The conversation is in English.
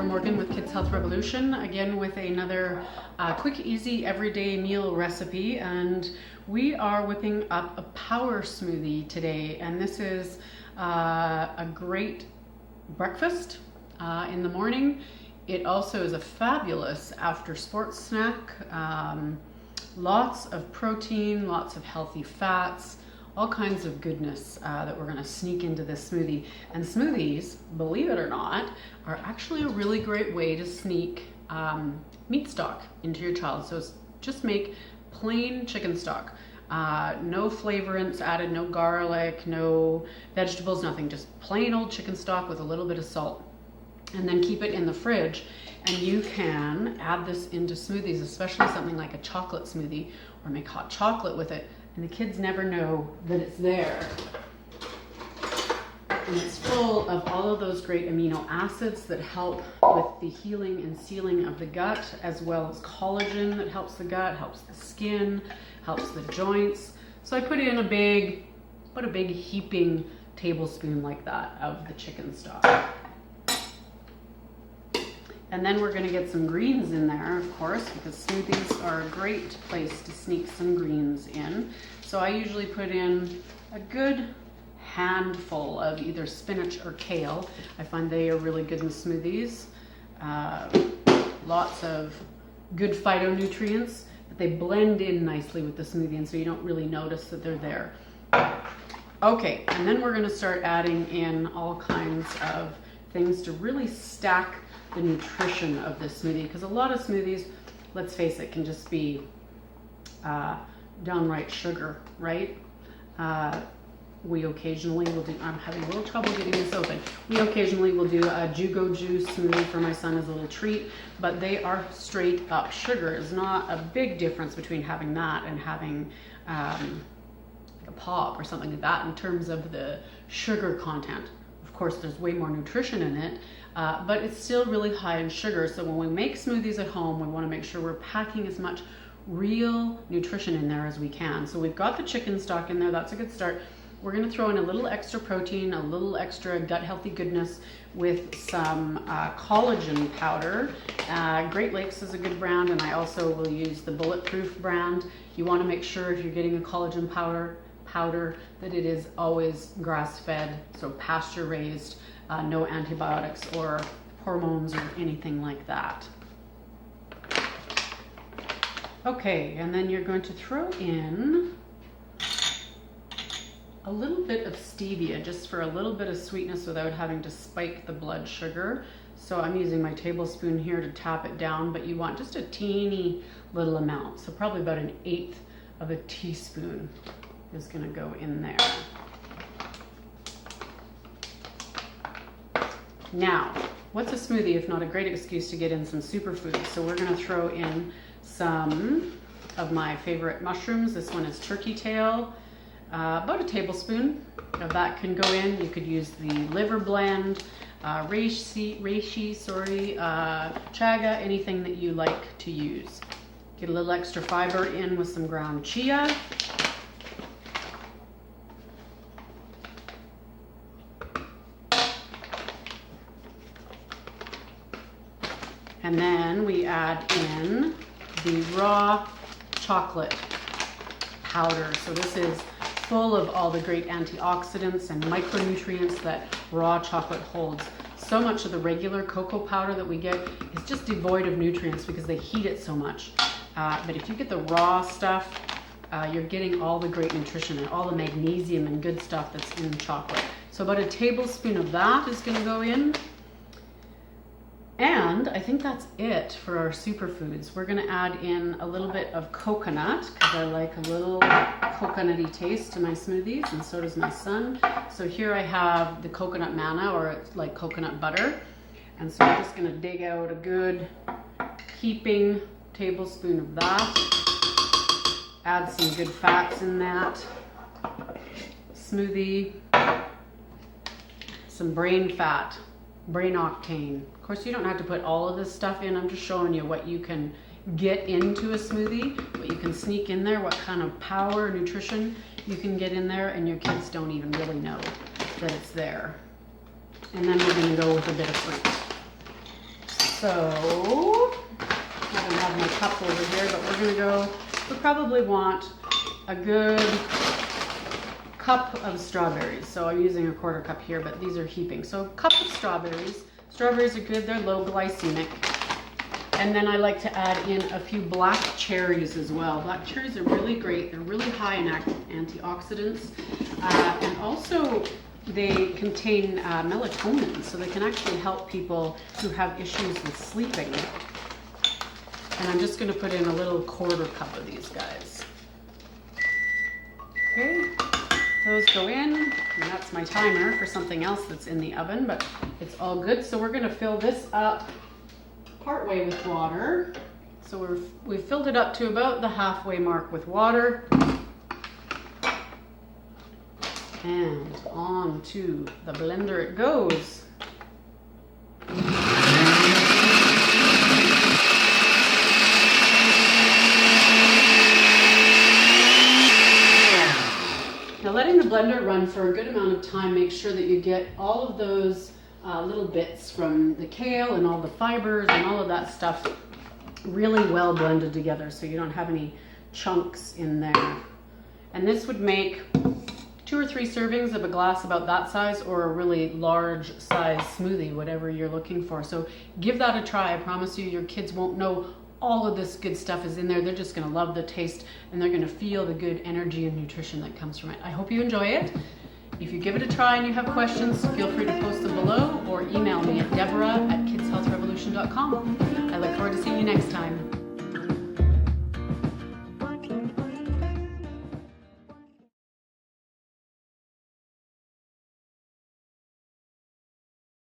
Deborah Morgan with Kids Health Revolution, again with another quick, easy, everyday meal recipe. And we are whipping up a power smoothie today. And this is a great breakfast in the morning. It also is a fabulous after sports snack. Lots of protein, lots of healthy fats, all kinds of goodness that we're gonna sneak into this smoothie. And smoothies, believe it or not, are actually a really great way to sneak meat stock into your child. So just make plain chicken stock. No flavorants added, no garlic, no vegetables, nothing. Just plain old chicken stock with a little bit of salt. And then keep it in the fridge. And you can add this into smoothies, especially something like a chocolate smoothie, or make hot chocolate with it. And the kids never know that it's there. And it's full of all of those great amino acids that help with the healing and sealing of the gut, as well as collagen that helps the gut, helps the skin, helps the joints. So I put in a big heaping tablespoon like that of the chicken stock. And then we're gonna get some greens in there, of course, because smoothies are a great place to sneak some greens in. So I usually put in a good handful of either spinach or kale. I find they are really good in smoothies. Lots of good phytonutrients, but they blend in nicely with the smoothie, and so you don't really notice that they're there. Okay, and then we're gonna start adding in all kinds of things to really stack the nutrition of this smoothie, because a lot of smoothies, let's face it, can just be downright sugar, right? We occasionally will do, I'm having a little trouble getting this open. We occasionally will do a Jugo Juice smoothie for my son as a little treat, but they are straight up sugar. There's not a big difference between having that and having like a pop or something like that in terms of the sugar content. Of course, there's way more nutrition in it, but it's still really high in sugar. So when we make smoothies at home, we want to make sure we're packing as much real nutrition in there as we can. So we've got the chicken stock in there. That's a good start. We're going to throw in a little extra protein, a little extra gut healthy goodness with some collagen powder. Great Lakes is a good brand, and I also will use the Bulletproof brand. You want to make sure if you're getting a collagen powder that it is always grass-fed, so pasture-raised, no antibiotics or hormones or anything like that. Okay, and then you're going to throw in a little bit of stevia, just for a little bit of sweetness without having to spike the blood sugar. So I'm using my tablespoon here to tap it down, but you want just a teeny little amount. So probably about 1/8 of a teaspoon is gonna go in there. Now, what's a smoothie if not a great excuse to get in some superfoods? So we're gonna throw in some of my favorite mushrooms. This one is turkey tail. About a tablespoon of that can go in. You could use the liver blend, reishi, chaga, anything that you like to use. Get a little extra fiber in with some ground chia. And then we add in the raw chocolate powder. So this is full of all the great antioxidants and micronutrients that raw chocolate holds. So much of the regular cocoa powder that we get is just devoid of nutrients because they heat it so much. But if you get the raw stuff, you're getting all the great nutrition and all the magnesium and good stuff that's in chocolate. So about a tablespoon of that is gonna go in. And I think that's it for our superfoods. We're gonna add in a little bit of coconut, because I like a little coconutty taste to my smoothies, and so does my son. So here I have the coconut manna, or it's like coconut butter. And so I'm just gonna dig out a good heaping tablespoon of that. Add some good fats in that smoothie. Some brain fat, brain octane. Of course, you don't have to put all of this stuff in. I'm just showing you what you can get into a smoothie, what you can sneak in there, what kind of power, nutrition you can get in there, and your kids don't even really know that it's there. And then we're gonna go with a bit of fruit. So, I don't have my cup over here, but we're gonna go, we probably want a good cup of strawberries. So I'm using a quarter cup here, but these are heaping. So a cup of strawberries. Strawberries are good, they're low glycemic. And then I like to add in a few black cherries as well. Black cherries are really great. They're really high in antioxidants. And also they contain melatonin, so they can actually help people who have issues with sleeping. And I'm just gonna put in a little quarter cup of these guys. Okay, those go in, and that's my timer for something else that's in the oven, but it's all good. So we're gonna fill this up partway with water. So we've filled it up to about the halfway mark with water. And on to the blender it goes. Now letting the blender run for a good amount of time, make sure that you get all of those little bits from the kale and all the fibers and all of that stuff really well blended together so you don't have any chunks in there. And this would make 2 or 3 servings of a glass about that size, or a really large size smoothie, whatever you're looking for. So give that a try. I promise you, your kids won't know all of this good stuff is in there. They're just gonna love the taste, and they're gonna feel the good energy and nutrition that comes from it. I hope you enjoy it. If you give it a try and you have questions, feel free to post them below or email me at Deborah@kidshealthrevolution.com. I look forward to seeing you next time.